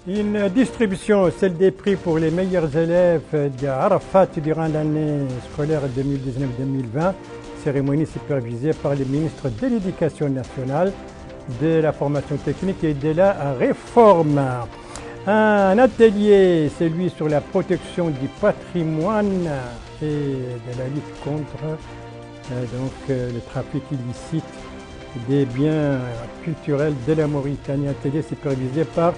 Une distribution, celle des prix pour les meilleurs élèves d'Arafat durant l'année scolaire 2019-2020. Cérémonie supervisée par les ministres de l'Éducation nationale, de la formation technique et de la réforme. Un atelier, celui sur la protection du patrimoine et de la lutte contre le trafic illicite des biens culturels de la Mauritanie. Atelier supervisé par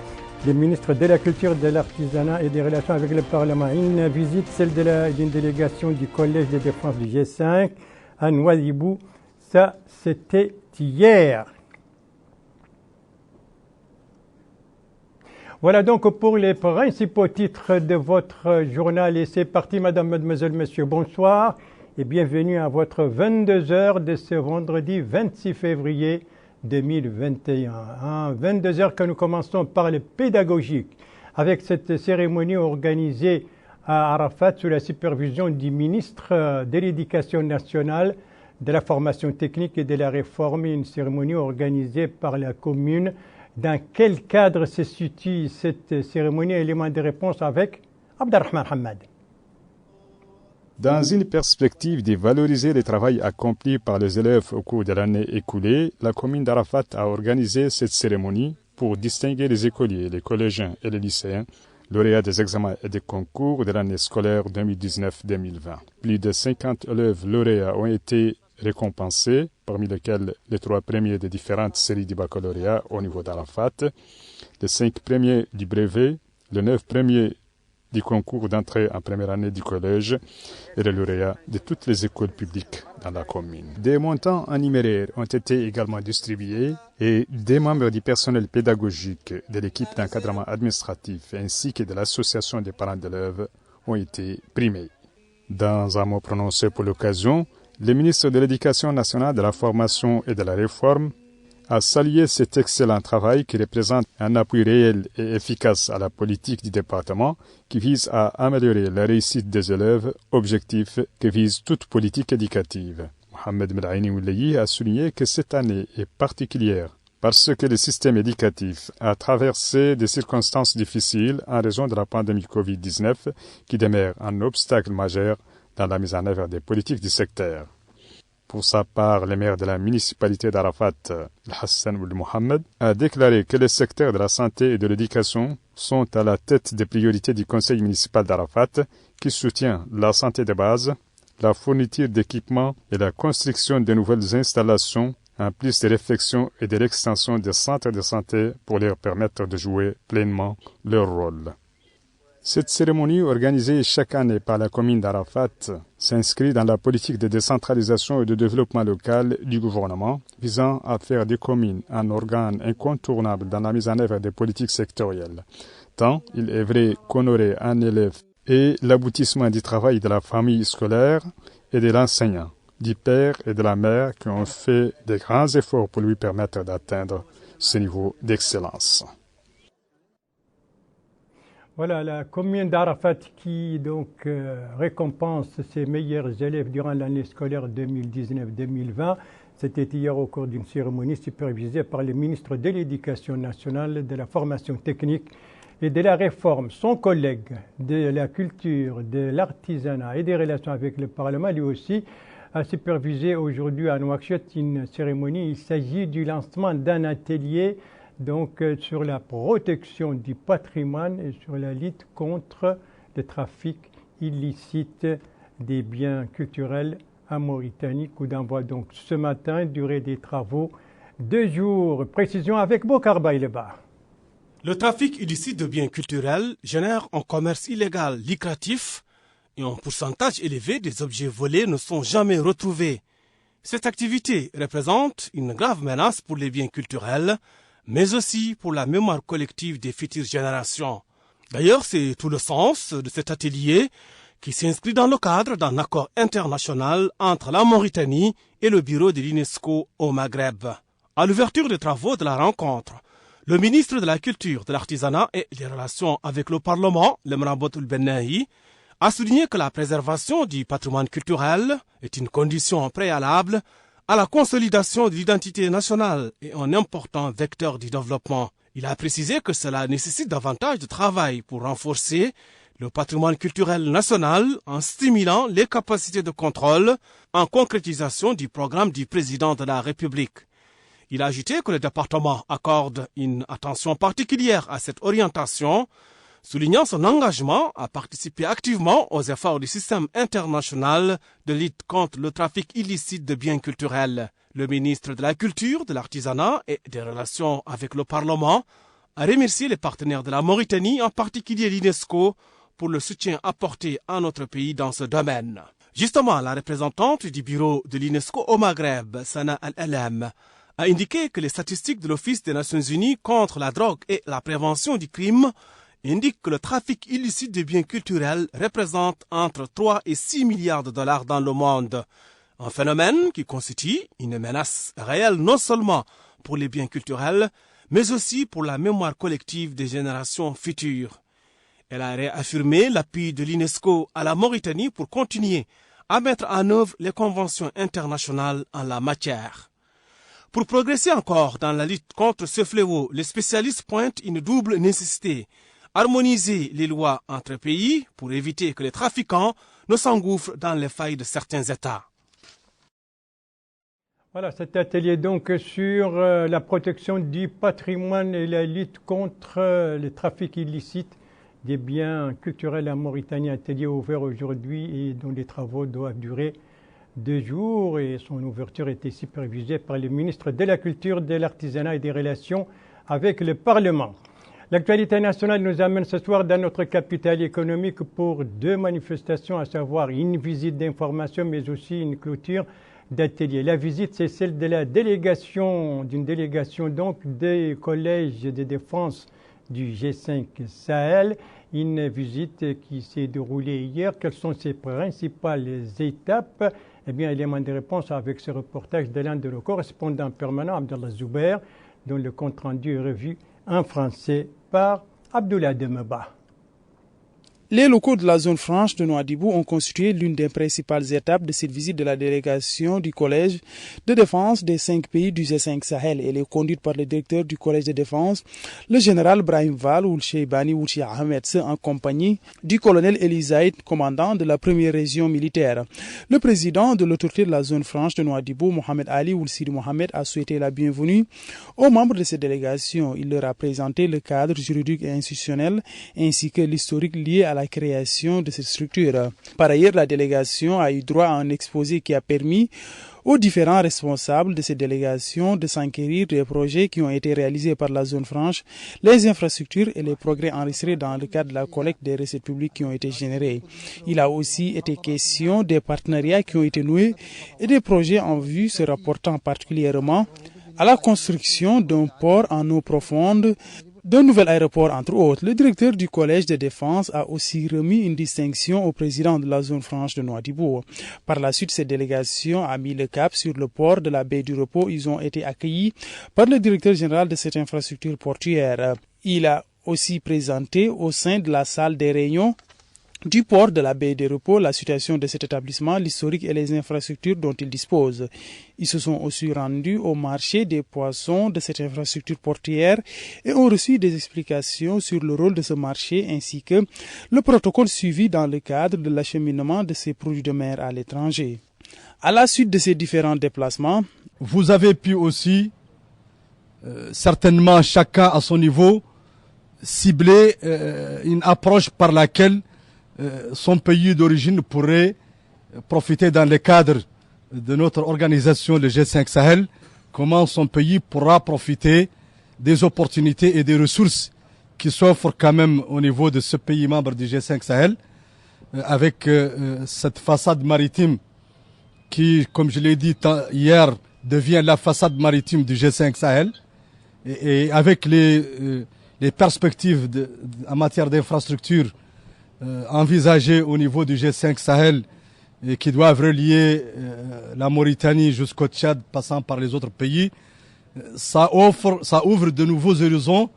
les ministres de la Culture, de l'Artisanat et des Relations avec le Parlement. Une visite, celle d'une délégation du Collège de défense du G5 à Nouadhibou. Ça, c'était hier. Voilà donc pour les principaux titres de votre journal. Et c'est parti, madame, mademoiselle, monsieur, bonsoir et bienvenue à votre 22h de ce vendredi 26 février 2021. 22h que nous commençons par le pédagogique avec cette cérémonie organisée à Arafat sous la supervision du ministre de l'Éducation nationale, de la formation technique et de la réforme. Une cérémonie organisée par la commune. Dans quel cadre se situe cette cérémonie? Élément de réponse avec Abdelrahman Hamad. Dans une perspective de valoriser le travail accompli par les élèves au cours de l'année écoulée, la commune d'Arafat a organisé cette cérémonie pour distinguer les écoliers, les collégiens et les lycéens, lauréats des examens et des concours de l'année scolaire 2019-2020. Plus de 50 élèves lauréats ont été récompensés, parmi lesquels les 3 premiers des différentes séries du baccalauréat au niveau d'Arafat, les 5 premiers du brevet, les 9 premiers du concours d'entrée en première année du collège et les lauréats de toutes les écoles publiques dans la commune. Des montants en numéraire ont été également distribués et des membres du personnel pédagogique de l'équipe d'encadrement administratif ainsi que de l'association des parents d'élèves ont été primés. Dans un mot prononcé pour l'occasion, le ministre de l'Éducation nationale, de la formation et de la réforme a salué cet excellent travail qui représente un appui réel et efficace à la politique du département qui vise à améliorer la réussite des élèves, objectif que vise toute politique éducative. Mohamed Melaini Oulayi a souligné que cette année est particulière parce que le système éducatif a traversé des circonstances difficiles en raison de la pandémie Covid-19 qui demeure un obstacle majeur dans la mise en œuvre des politiques du secteur. Pour sa part, le maire de la municipalité d'Arafat, Hassan Ould Mohamed, a déclaré que les secteurs de la santé et de l'éducation sont à la tête des priorités du conseil municipal d'Arafat qui soutient la santé de base, la fourniture d'équipements et la construction de nouvelles installations, en plus de réflexion et de l'extension des centres de santé pour leur permettre de jouer pleinement leur rôle. Cette cérémonie, organisée chaque année par la commune d'Arafat, s'inscrit dans la politique de décentralisation et de développement local du gouvernement, visant à faire des communes un organe incontournable dans la mise en œuvre des politiques sectorielles. Tant il est vrai qu'honorer un élève est l'aboutissement du travail de la famille scolaire et de l'enseignant, du père et de la mère qui ont fait de grands efforts pour lui permettre d'atteindre ce niveau d'excellence. Voilà la commune d'Arafat qui donc récompense ses meilleurs élèves durant l'année scolaire 2019-2020. C'était hier au cours d'une cérémonie supervisée par le ministre de l'Éducation nationale, de la formation technique et de la réforme. Son collègue de la culture, de l'artisanat et des relations avec le Parlement, lui aussi, a supervisé aujourd'hui à Nouakchott une cérémonie. Il s'agit du lancement d'un atelier sur la protection du patrimoine et sur la lutte contre le trafic illicite des biens culturels en Mauritanie. Coup d'envoi donc ce matin, durée des travaux 2 jours. Précision avec Bokar Baïleba. Le trafic illicite de biens culturels génère un commerce illégal lucratif et un pourcentage élevé des objets volés ne sont jamais retrouvés. Cette activité représente une grave menace pour les biens culturels, mais aussi pour la mémoire collective des futures générations. D'ailleurs, c'est tout le sens de cet atelier qui s'inscrit dans le cadre d'un accord international entre la Mauritanie et le bureau de l'UNESCO au Maghreb. À l'ouverture des travaux de la rencontre, le ministre de la Culture, de l'Artisanat et des Relations avec le Parlement, le Mrabout El-Benahi, a souligné que la préservation du patrimoine culturel est une condition préalable à la consolidation de l'identité nationale et un important vecteur du développement. Il a précisé que cela nécessite davantage de travail pour renforcer le patrimoine culturel national en stimulant les capacités de contrôle en concrétisation du programme du président de la République. Il a ajouté que le département accorde une attention particulière à cette orientation, soulignant son engagement à participer activement aux efforts du système international de lutte contre le trafic illicite de biens culturels. Le ministre de la Culture, de l'Artisanat et des Relations avec le Parlement a remercié les partenaires de la Mauritanie, en particulier l'UNESCO, pour le soutien apporté à notre pays dans ce domaine. Justement, la représentante du bureau de l'UNESCO au Maghreb, Sana Al-Alam, a indiqué que les statistiques de l'Office des Nations Unies contre la drogue et la prévention du crime indiquent que le trafic illicite de biens culturels représente entre 3 et 6 milliards de dollars dans le monde. Un phénomène qui constitue une menace réelle non seulement pour les biens culturels, mais aussi pour la mémoire collective des générations futures. Elle a réaffirmé l'appui de l'UNESCO à la Mauritanie pour continuer à mettre en œuvre les conventions internationales en la matière. Pour progresser encore dans la lutte contre ce fléau, les spécialistes pointent une double nécessité: harmoniser les lois entre pays pour éviter que les trafiquants ne s'engouffrent dans les failles de certains États. Voilà, cet atelier donc sur la protection du patrimoine et la lutte contre les trafics illicites des biens culturels en Mauritanie, atelier ouvert aujourd'hui et dont les travaux doivent durer 2 jours, et son ouverture était supervisée par le ministre de la Culture, de l'Artisanat et des Relations avec le Parlement. L'actualité nationale nous amène ce soir dans notre capitale économique pour 2 manifestations, à savoir une visite d'information mais aussi une clôture d'atelier. La visite, c'est celle de la délégation, d'une délégation donc des collèges de défense du G5 Sahel, une visite qui s'est déroulée hier. Quelles sont ses principales étapes? Eh bien, élément de réponse avec ce reportage de l'un de nos correspondants permanents, Abdallah Zouber, dont le compte-rendu est revu en français par Abdoulaye Demeba. Les locaux de la zone franche de Nouadhibou ont constitué l'une des principales étapes de cette visite de la délégation du collège de défense des 5 pays du G5 Sahel. Elle est conduite par le directeur du collège de défense, le général Brahim Val ou le Cheibani Wouchi Ahmed, en compagnie du colonel Elizaïd, commandant de la première région militaire. Le président de l'autorité de la zone franche de Nouadhibou, Mohamed Ali Oulsidi Mohamed, a souhaité la bienvenue aux membres de cette délégation. Il leur a présenté le cadre juridique et institutionnel ainsi que l'historique lié à la création de cette structure. Par ailleurs, la délégation a eu droit à un exposé qui a permis aux différents responsables de cette délégation de s'enquérir des projets qui ont été réalisés par la zone franche, les infrastructures et les progrès enregistrés dans le cadre de la collecte des recettes publiques qui ont été générées. Il a aussi été question des partenariats qui ont été noués et des projets en vue se rapportant particulièrement à la construction d'un port en eau profonde, d'un nouvel aéroport, entre autres. Le directeur du collège de défense a aussi remis une distinction au président de la zone franche de Nouadhibou. Par la suite, cette délégation a mis le cap sur le port de la baie du Repos. Ils ont été accueillis par le directeur général de cette infrastructure portuaire. Il a aussi présenté au sein de la salle des réunions du port de la baie des Repos la situation de cet établissement, l'historique et les infrastructures dont il dispose. Ils se sont aussi rendus au marché des poissons de cette infrastructure portuaire et ont reçu des explications sur le rôle de ce marché ainsi que le protocole suivi dans le cadre de l'acheminement de ces produits de mer à l'étranger. À la suite de ces différents déplacements, vous avez pu aussi, certainement chacun à son niveau, cibler une approche par laquelle son pays d'origine pourrait profiter dans le cadre de notre organisation, le G5 Sahel, comment son pays pourra profiter des opportunités et des ressources qui s'offrent quand même au niveau de ce pays membre du G5 Sahel, avec cette façade maritime qui, comme je l'ai dit hier, devient la façade maritime du G5 Sahel, et avec les perspectives en matière d'infrastructure envisagées au niveau du G5 Sahel et qui doivent relier la Mauritanie jusqu'au Tchad, passant par les autres pays, ça ouvre de nouveaux horizons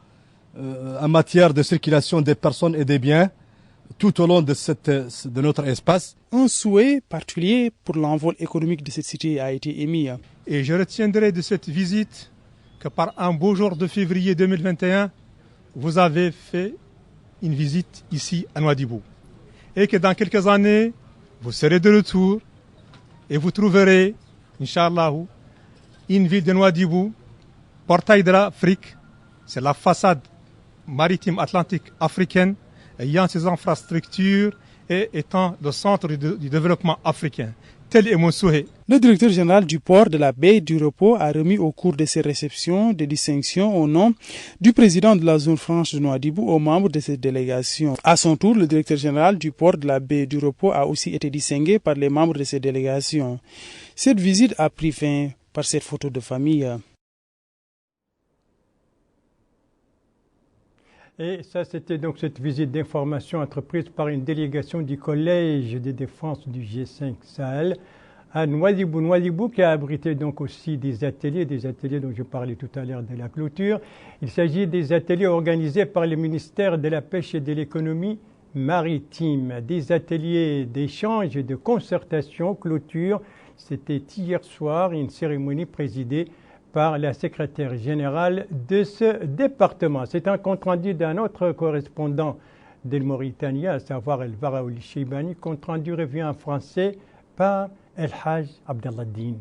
en matière de circulation des personnes et des biens tout au long de notre espace. Un souhait particulier pour l'envol économique de cette cité a été émis. Et je retiendrai de cette visite que par un beau jour de février 2021, vous avez fait une visite ici à Nouadhibou. Et que dans quelques années, vous serez de retour et vous trouverez, Inch'Allah, une ville de Nouadhibou, portail de l'Afrique, c'est la façade maritime atlantique africaine, ayant ses infrastructures et étant le centre du développement africain. Tel est mon souhait. Le directeur général du port de la baie du Repos a remis au cours de ses réceptions des distinctions au nom du président de la zone franche de Nouadhibou aux membres de cette délégation. À son tour, le directeur général du port de la baie du Repos a aussi été distingué par les membres de cette délégation. Cette visite a pris fin par cette photo de famille. Et ça, c'était donc cette visite d'information entreprise par une délégation du Collège de défense du G5 Sahel à Nouadhibou. Nouadhibou qui a abrité donc aussi des ateliers dont je parlais tout à l'heure de la clôture. Il s'agit des ateliers organisés par le ministère de la Pêche et de l'Économie maritime. Des ateliers d'échange et de concertation, clôture. C'était hier soir une cérémonie présidée par la secrétaire générale de ce département. C'est un compte-rendu d'un autre correspondant de Mauritanie, à savoir El Varaouli Cheibani. Compte-rendu revient en français par El Haj Abdellahdin.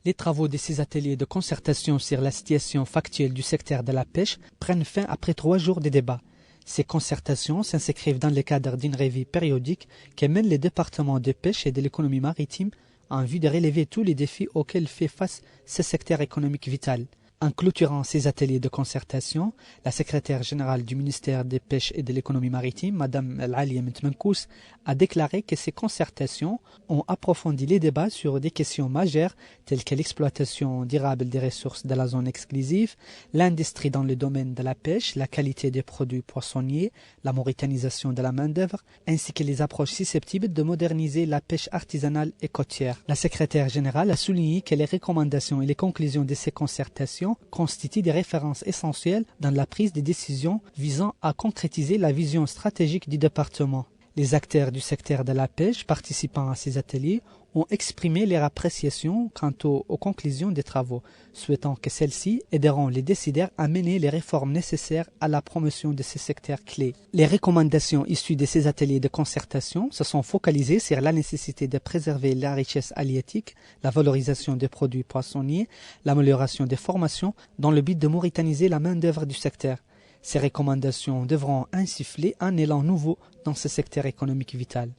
Les travaux de ces ateliers de concertation sur la situation factuelle du secteur de la pêche prennent fin après 3 jours de débats. Ces concertations s'inscrivent dans le cadre d'une revue périodique que mènent les départements de pêche et de l'économie maritime en vue de relever tous les défis auxquels fait face ce secteur économique vital. En clôturant ces ateliers de concertation, la secrétaire générale du ministère des Pêches et de l'Économie maritime, Mme El-Alia Mentmenkous, a déclaré que ces concertations ont approfondi les débats sur des questions majeures telles que l'exploitation durable des ressources de la zone exclusive, l'industrie dans le domaine de la pêche, la qualité des produits poissonniers, la mauritanisation de la main-d'œuvre, ainsi que les approches susceptibles de moderniser la pêche artisanale et côtière. La secrétaire générale a souligné que les recommandations et les conclusions de ces concertations constituent des références essentielles dans la prise de décisions visant à concrétiser la vision stratégique du département. Les acteurs du secteur de la pêche participant à ces ateliers ont exprimé leur appréciation quant aux conclusions des travaux, souhaitant que celles-ci aideront les décideurs à mener les réformes nécessaires à la promotion de ces secteurs clés. Les recommandations issues de ces ateliers de concertation se sont focalisées sur la nécessité de préserver la richesse halieutique, la valorisation des produits poissonniers, l'amélioration des formations dans le but de mauritaniser la main-d'œuvre du secteur. Ces recommandations devront insuffler un élan nouveau dans ce secteur économique vital.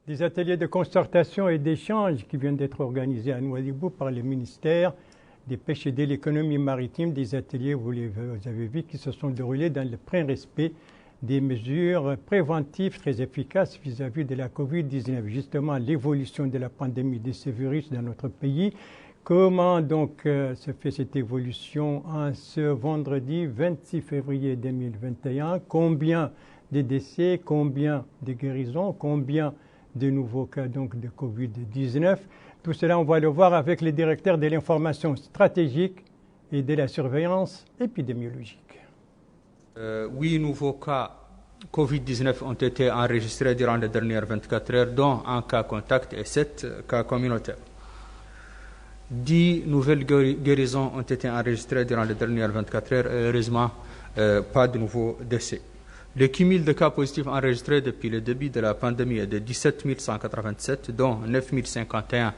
Des ateliers de concertation et d'échange qui viennent d'être organisés à Nouadhibou par le ministère des Pêches et de l'Économie maritime. Des ateliers, vous avez vu, qui se sont déroulés dans le plein respect des mesures préventives très efficaces vis-à-vis de la COVID-19. Justement, l'évolution de la pandémie de ce virus dans notre pays. Comment donc se fait cette évolution en ce vendredi 26 février 2021? Combien de décès, combien de guérisons, combien de nouveaux cas donc de Covid-19? Tout cela, on va le voir avec le directeur de l'information stratégique et de la surveillance épidémiologique. 8 nouveaux cas Covid-19 ont été enregistrés durant les dernières 24 heures, dont un cas contact et 7 cas communautaires. 10 nouvelles guérisons ont été enregistrées durant les dernières 24 heures et heureusement, pas de nouveaux décès. Le cumul de cas positifs enregistrés depuis le début de la pandémie est de 17 187, dont 9 051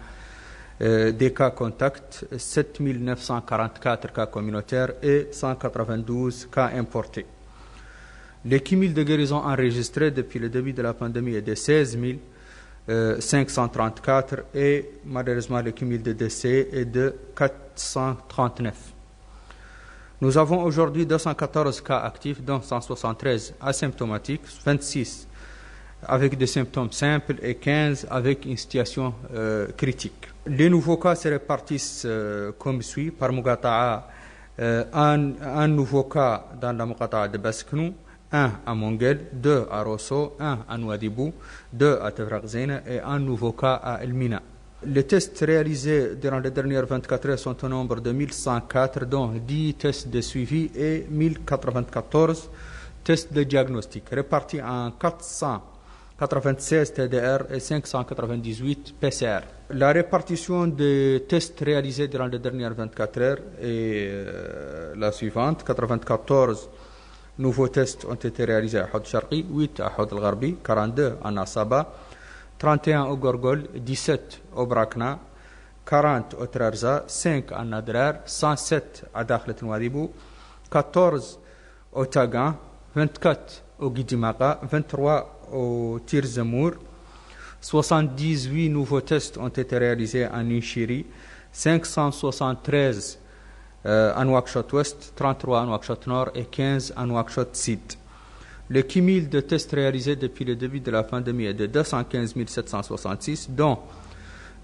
des cas contacts, 7 944 cas communautaires et 192 cas importés. Le cumul de guérisons enregistrés depuis le début de la pandémie est de 16 534 et malheureusement le cumul de décès est de 439. Nous avons aujourd'hui 214 cas actifs, dont 173 asymptomatiques, 26 avec des symptômes simples et 15 avec une situation critique. Les nouveaux cas se répartissent comme suit. Par Mugata'a, un nouveau cas dans la Mugata'a de Basknou, 1 à Monguel, 2 à Rosso, 1 à Nouadhibou, 2 à Tefrakzine et un nouveau cas à Elmina. Les tests réalisés durant les dernières 24 heures sont au nombre de 1104, dont 10 tests de suivi et 1094 tests de diagnostic, répartis en 489 96 TDR et 598 PCR. La répartition des tests réalisés durant les dernières 24 heures est la suivante. 94 nouveaux tests ont été réalisés à Houd Sharqi, 8 à Houd al-Gharbi, 42 à Nasaba, 31 au Gorgol, 17 au Brakna, 40 au Trarza, 5 à Nadrar, 107 à Dakhlet Nouadhibou, 14 au Tagan, 24 au Guidimaka, 23 au Tir Zemour, 78 nouveaux tests ont été réalisés en Inchiri, 573 à Nouakchott-Ouest, 33 à Nouakchott-Nord et 15 à Nouakchott-Sud. Le cumul de tests réalisés depuis le début de la pandémie est de 215 766, dont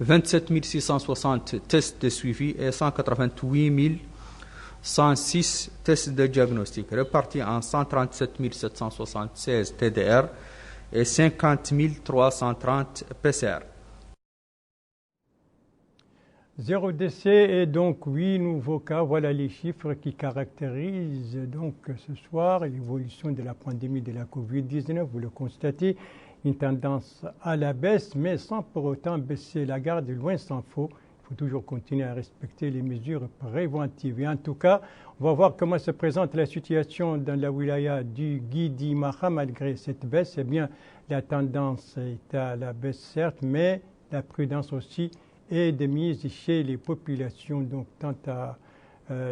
27 660 tests de suivi et 188 106 tests de diagnostic, répartis en 137 776 TDR et 50 330 PCR. 0 décès et donc 8 nouveaux cas. Voilà les chiffres qui caractérisent donc ce soir l'évolution de la pandémie de la Covid-19. Vous le constatez, une tendance à la baisse, mais sans pour autant baisser la garde, loin s'en faut. Il faut toujours continuer à respecter les mesures préventives. Et en tout cas, on va voir comment se présente la situation dans la wilaya du Guidi-Maha. Malgré cette baisse, eh bien, la tendance est à la baisse certes, mais la prudence aussi est de mise chez les populations, donc tant à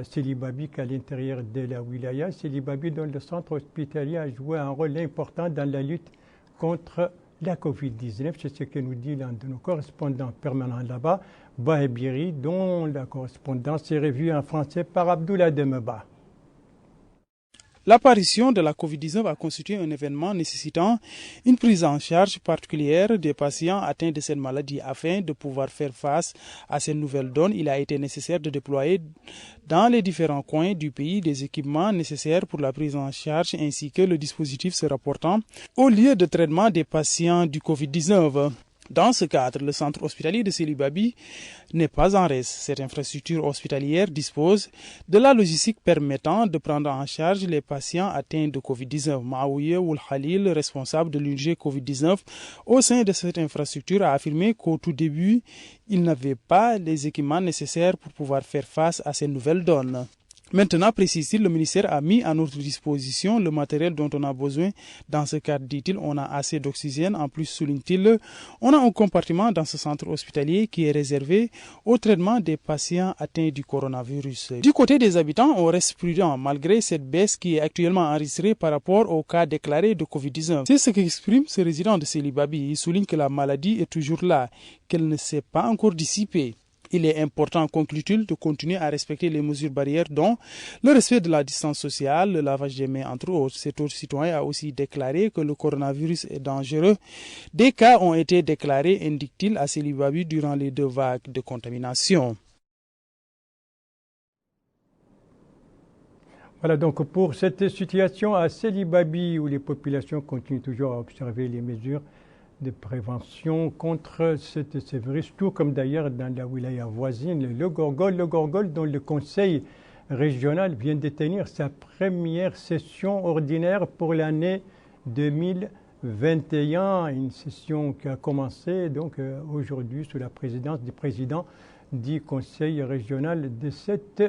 Sélibabi qu'à l'intérieur de la wilaya. Sélibabi, dont le centre hospitalier a joué un rôle important dans la lutte contre la Covid-19. C'est ce que nous dit l'un de nos correspondants permanents là-bas, Bahebiri, dont la correspondance est revue en français par Abdoulaye Demeba. L'apparition de la Covid-19 a constitué un événement nécessitant une prise en charge particulière des patients atteints de cette maladie. Afin de pouvoir faire face à ces nouvelles donnes, il a été nécessaire de déployer dans les différents coins du pays des équipements nécessaires pour la prise en charge ainsi que le dispositif se rapportant au lieu de traitement des patients du Covid-19. Dans ce cadre, le centre hospitalier de Sélibabi n'est pas en reste. Cette infrastructure hospitalière dispose de la logistique permettant de prendre en charge les patients atteints de Covid-19. Maouye Oul Khalil, responsable de l'UNG Covid-19 au sein de cette infrastructure, a affirmé qu'au tout début, il n'avait pas les équipements nécessaires pour pouvoir faire face à ces nouvelles donnes. Maintenant, précise-t-il, le ministère a mis à notre disposition le matériel dont on a besoin. Dans ce cadre, dit-il, on a assez d'oxygène. En plus, souligne-t-il, on a un compartiment dans ce centre hospitalier qui est réservé au traitement des patients atteints du coronavirus. Du côté des habitants, on reste prudent malgré cette baisse qui est actuellement enregistrée par rapport aux cas déclarés de Covid-19. C'est ce qu'exprime ce résident de Sélibabi. Il souligne que la maladie est toujours là, qu'elle ne s'est pas encore dissipée. Il est important, conclut-il, de continuer à respecter les mesures barrières dont le respect de la distance sociale, le lavage des mains, entre autres. Cet autre citoyen a aussi déclaré que le coronavirus est dangereux. Des cas ont été déclarés, indique-t-il, à Sélibabi durant les 2 vagues de contamination. Voilà donc pour cette situation à Sélibabi où les populations continuent toujours à observer les mesures de prévention contre ce virus, tout comme d'ailleurs dans la wilaya voisine, le Gorgol dont le conseil régional vient de tenir sa première session ordinaire pour l'année 2021, une session qui a commencé donc aujourd'hui sous la présidence du président du conseil régional de cette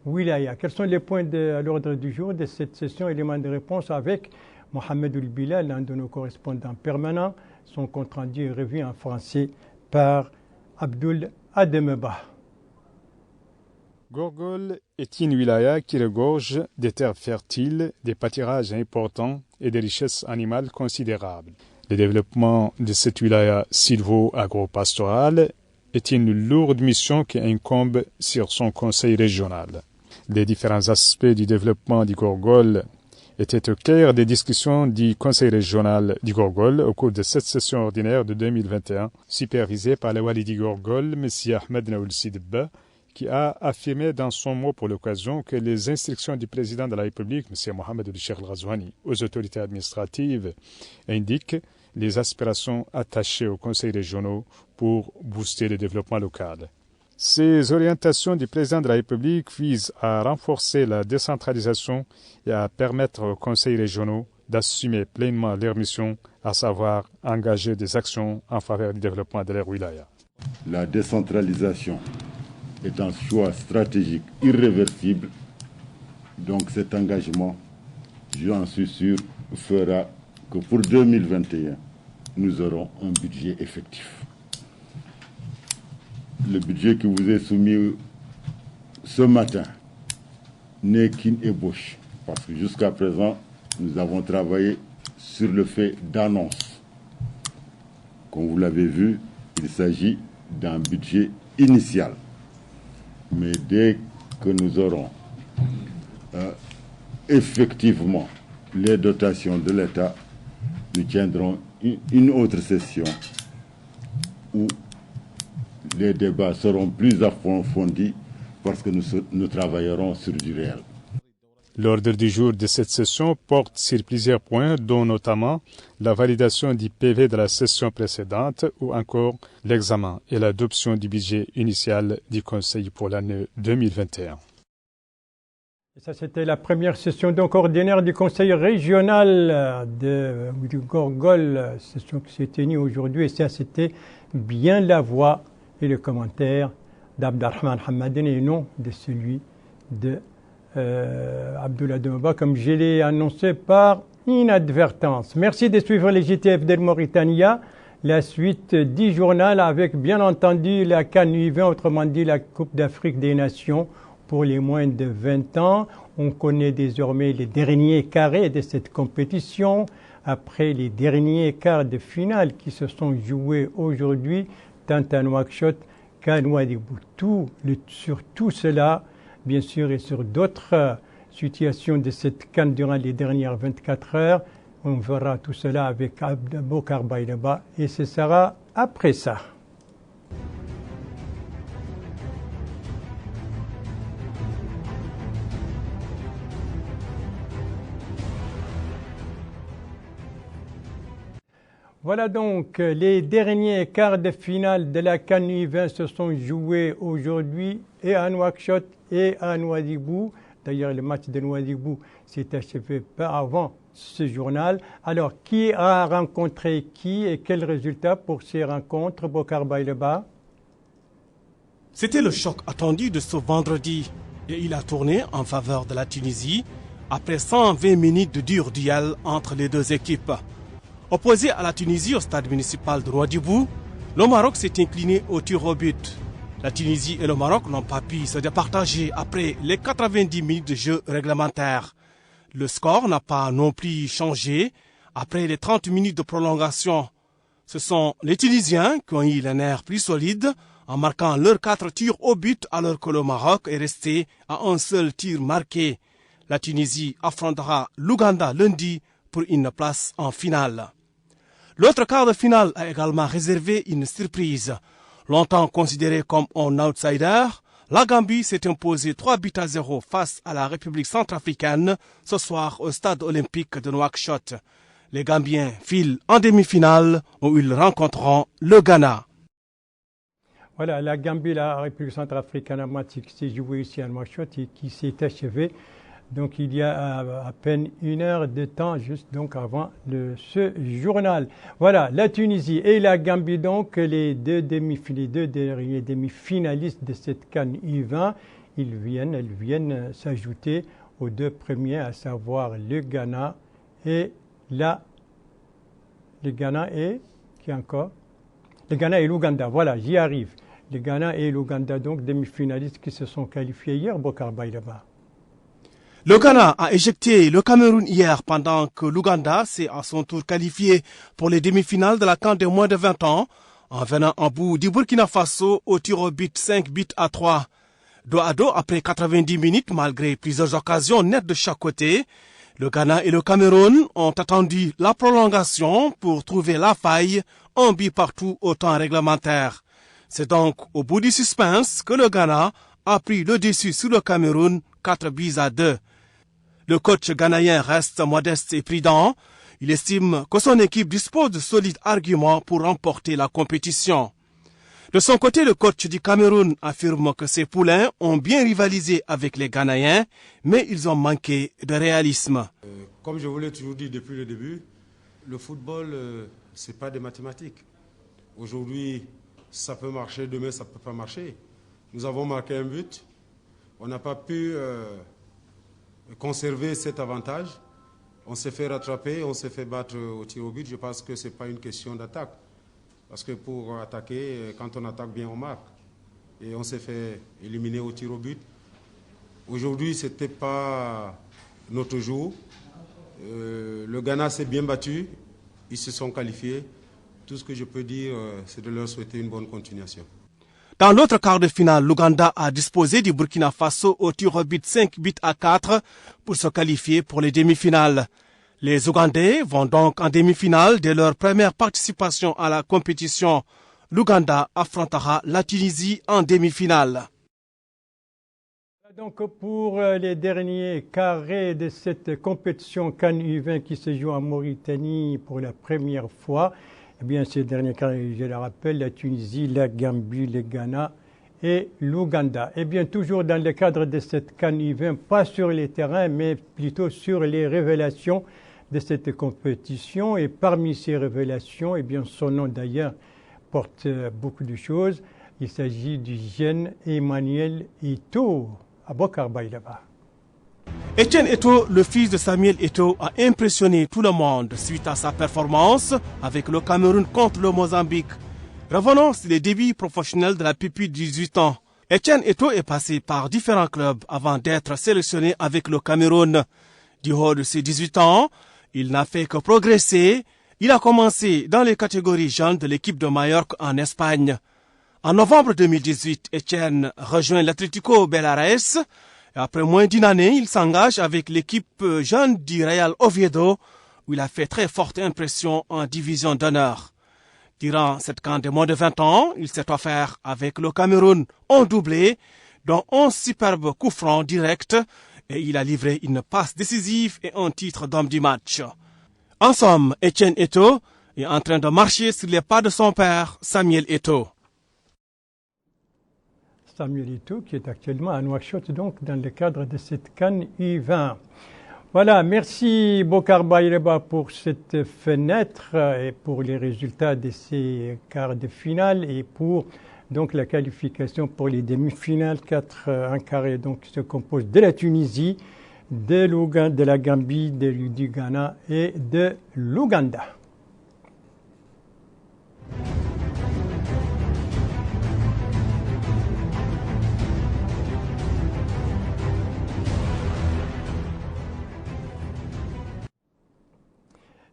wilaya. Quels sont les points à l'ordre du jour de cette session? Élément de réponse avec Mohamed Oulbilal, l'un de nos correspondants permanents. Son compte-rendu est revu en français par Abdoul Ademeba. Gorgol est une wilaya qui regorge des terres fertiles, des pâturages importants et des richesses animales considérables. Le développement de cette wilaya sylvo-agro-pastorale est une lourde mission qui incombe sur son conseil régional. Les différents aspects du développement du Gorgol était au cœur des discussions du Conseil régional du Gorgol au cours de cette session ordinaire de 2021, supervisée par le Wali du Gorgol, M. Ahmed Naoul Sidba, qui a affirmé dans son mot pour l'occasion que les instructions du président de la République, M. Mohamed El-Cheikh Al-Ghazouani, aux autorités administratives indiquent les aspirations attachées aux conseils régionaux pour booster le développement local. Ces orientations du président de la République visent à renforcer la décentralisation et à permettre aux conseils régionaux d'assumer pleinement leurs missions à savoir engager des actions en faveur du développement de leur wilaya. La décentralisation est un choix stratégique irréversible, donc cet engagement, j'en suis sûr, fera que pour 2021, nous aurons un budget effectif. Le budget qui vous est soumis ce matin n'est qu'une ébauche, parce que jusqu'à présent, nous avons travaillé sur le fait d'annonce. Comme vous l'avez vu, il s'agit d'un budget initial. Mais dès que nous aurons effectivement les dotations de l'État, nous tiendrons une autre session où les débats seront plus approfondis parce que nous travaillerons sur du réel. L'ordre du jour de cette session porte sur plusieurs points, dont notamment la validation du PV de la session précédente ou encore l'examen et l'adoption du budget initial du Conseil pour l'année 2021. Et ça, c'était la première session donc ordinaire du Conseil régional du Gorgol, session qui s'est tenue aujourd'hui. Et ça, c'était bien la voix et le commentaire d'Abdelrahman Hamaden et non de celui de Abdoulaye Demba, comme je l'ai annoncé par inadvertance. Merci de suivre les JTF de Mauritania. La suite du journal avec bien entendu la CAN U20, autrement dit la Coupe d'Afrique des Nations pour les moins de 20 ans. On connaît désormais les derniers carrés de cette compétition. Après les derniers quarts de finale qui se sont joués aujourd'hui, tant à Nouakchott qu'à Nouadhibou. Sur tout cela, bien sûr, et sur d'autres situations de cette CAN durant les dernières 24 heures, on verra tout cela avec Bokar Baïdaba et ce sera après ça. Voilà donc, les derniers quarts de finale de la CAN U20 se sont joués aujourd'hui et à Nouakchott et à Nouadhibou. D'ailleurs, le match de Nouadhibou s'est achevé pas avant ce journal. Alors, qui a rencontré qui et quels résultats pour ces rencontres, Bokar Baïdaba? C'était le choc attendu de ce vendredi et il a tourné en faveur de la Tunisie après 120 minutes de dur duel entre les deux équipes. Opposé à la Tunisie au stade municipal de Nouadhibou, le Maroc s'est incliné au tir au but. La Tunisie et le Maroc n'ont pas pu se départager après les 90 minutes de jeu réglementaire. Le score n'a pas non plus changé après les 30 minutes de prolongation. Ce sont les Tunisiens qui ont eu les nerfs plus solides en marquant leurs 4 tirs au but alors que le Maroc est resté à un seul tir marqué. La Tunisie affrontera l'Ouganda lundi pour une place en finale. L'autre quart de finale a également réservé une surprise. Longtemps considérée comme un outsider, la Gambie s'est imposée 3-0 face à la République centrafricaine ce soir au stade olympique de Nouakchott. Les Gambiens filent en demi-finale où ils rencontreront le Ghana. Voilà, la Gambie, la République centrafricaine, qui s'est jouée ici à Nouakchott et qui s'est achevée. Donc il y a à peine une heure de temps, juste donc avant ce journal. Voilà, la Tunisie et la Gambie, donc les deux derniers demi-finalistes de cette CAN U20, elles viennent s'ajouter aux deux premiers, à savoir le Ghana et qui encore le Ghana et l'Ouganda. Voilà, j'y arrive. Le Ghana et l'Ouganda, donc demi-finalistes qui se sont qualifiés hier, Bokar Baïdaba. Le Ghana a éjecté le Cameroun hier pendant que l'Ouganda s'est à son tour qualifié pour les demi-finales de la CAN des moins de 20 ans en venant en bout du Burkina Faso au tir au but 5-3. Dos à dos après 90 minutes malgré plusieurs occasions nettes de chaque côté, le Ghana et le Cameroun ont attendu la prolongation pour trouver la faille, un but partout au temps réglementaire. C'est donc au bout du suspense que le Ghana a pris le dessus sur le Cameroun 4-2. Le coach ghanéen reste modeste et prudent. Il estime que son équipe dispose de solides arguments pour remporter la compétition. De son côté, le coach du Cameroun affirme que ses poulains ont bien rivalisé avec les Ghanéens, mais ils ont manqué de réalisme. Comme je vous l'ai toujours dit depuis le début, Le football, ce n'est pas des mathématiques. Aujourd'hui, ça peut marcher, demain, ça ne peut pas marcher. Nous avons marqué un but. On n'a pas pu conserver cet avantage. On s'est fait rattraper, on s'est fait battre au tir au but. Je pense que ce n'est pas une question d'attaque. Parce que pour attaquer, quand on attaque bien, on marque. Et on s'est fait éliminer au tir au but. Aujourd'hui, ce n'était pas notre jour. Le Ghana s'est bien battu. Ils se sont qualifiés. Tout ce que je peux dire, c'est de leur souhaiter une bonne continuation. Dans l'autre quart de finale, l'Ouganda a disposé du Burkina Faso au tir au but 5-4 pour se qualifier pour les demi-finales. Les Ougandais vont donc en demi-finale de leur première participation à la compétition. L'Ouganda affrontera la Tunisie en demi-finale. Donc pour les derniers carrés de cette compétition CAN U20 qui se joue en Mauritanie pour la première fois, eh bien ces derniers carrés, je le rappelle, la Tunisie, la Gambie, le Ghana et l'Ouganda. Eh bien toujours dans le cadre de cette CAN U20, pas sur les terrains mais plutôt sur les révélations de cette compétition. Et parmi ces révélations, eh bien son nom d'ailleurs porte beaucoup de choses. Il s'agit du jeune Emmanuel Eto'o. Etienne Eto'o, le fils de Samuel Eto'o, a impressionné tout le monde suite à sa performance avec le Cameroun contre le Mozambique. Revenons sur les débuts professionnels de la pupille de 18 ans. Etienne Eto'o est passé par différents clubs avant d'être sélectionné avec le Cameroun. Du haut de ses 18 ans, il n'a fait que progresser. Il a commencé dans les catégories jeunes de l'équipe de Majorque en Espagne. En novembre 2018, Etienne rejoint l'Atlético Belarés. Et après moins d'une année, il s'engage avec l'équipe jeune du Real Oviedo, où il a fait très forte impression en division d'honneur. Durant cette CAN de moins de 20 ans, il s'est offert avec le Cameroun un doublé, dont 11 superbes coups francs directs, et il a livré une passe décisive et un titre d'homme du match. En somme, Etienne Eto'o est en train de marcher sur les pas de son père, Samuel Eto'o. Samuel Eto'o qui est actuellement à Nouakchott, donc dans le cadre de cette CAN U20. Voilà, merci Bokar Bayreba pour cette fenêtre et pour les résultats de ces quarts de finale et pour donc la qualification pour les demi-finales. Un carré donc qui se compose de la Tunisie, de la Gambie, du Ghana et de l'Ouganda.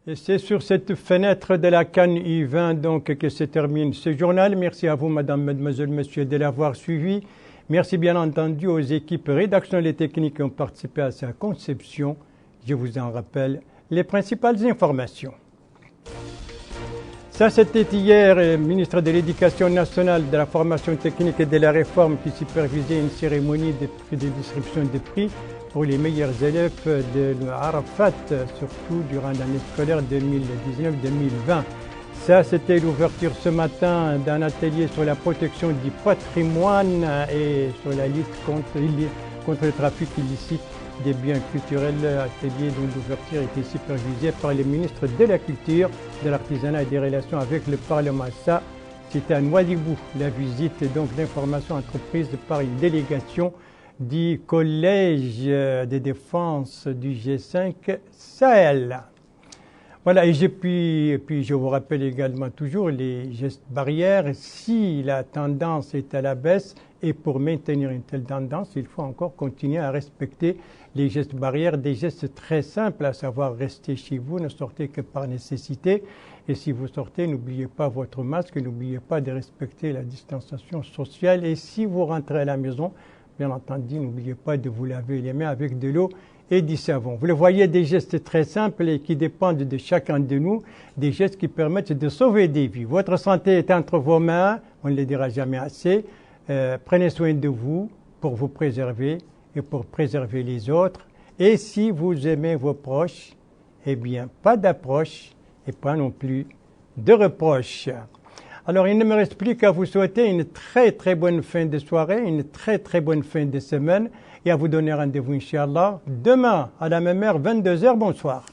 Et c'est sur cette fenêtre de la CAN U20 donc que se termine ce journal. Merci à vous, madame, mademoiselle, monsieur, de l'avoir suivi. Merci bien entendu aux équipes rédactionnelles et techniques qui ont participé à sa conception. Je vous en rappelle les principales informations. Ça, c'était hier, le ministre de l'Éducation nationale, de la formation technique et de la réforme qui supervisait une cérémonie de distribution de prix pour les meilleurs élèves de l'Arafat, surtout durant l'année scolaire 2019-2020. Ça, c'était l'ouverture ce matin d'un atelier sur la protection du patrimoine et sur la lutte contre le trafic illicite des biens culturels. Atelier dont l'ouverture était supervisée par le ministre de la Culture, de l'Artisanat et des Relations avec le Parlement. Ça, c'était à Nouadhibou. La visite donc d'information entreprise par une délégation du Collège de défense du G5 Sahel. Voilà, et puis je vous rappelle également toujours les gestes barrières. Si la tendance est à la baisse, et pour maintenir une telle tendance, il faut encore continuer à respecter les gestes barrières, des gestes très simples, à savoir rester chez vous, ne sortez que par nécessité. Et si vous sortez, n'oubliez pas votre masque, n'oubliez pas de respecter la distanciation sociale. Et si vous rentrez à la maison, bien entendu, n'oubliez pas de vous laver les mains avec de l'eau et du savon. Vous le voyez, des gestes très simples et qui dépendent de chacun de nous, des gestes qui permettent de sauver des vies. Votre santé est entre vos mains, on ne le dira jamais assez. Prenez soin de vous pour vous préserver et pour préserver les autres. Et si vous aimez vos proches, eh bien, pas d'approche et pas non plus de reproches. Alors, il ne me reste plus qu'à vous souhaiter une très très bonne fin de soirée, une très très bonne fin de semaine et à vous donner rendez-vous, Inch'Allah, demain à la même heure, 22h. Bonsoir.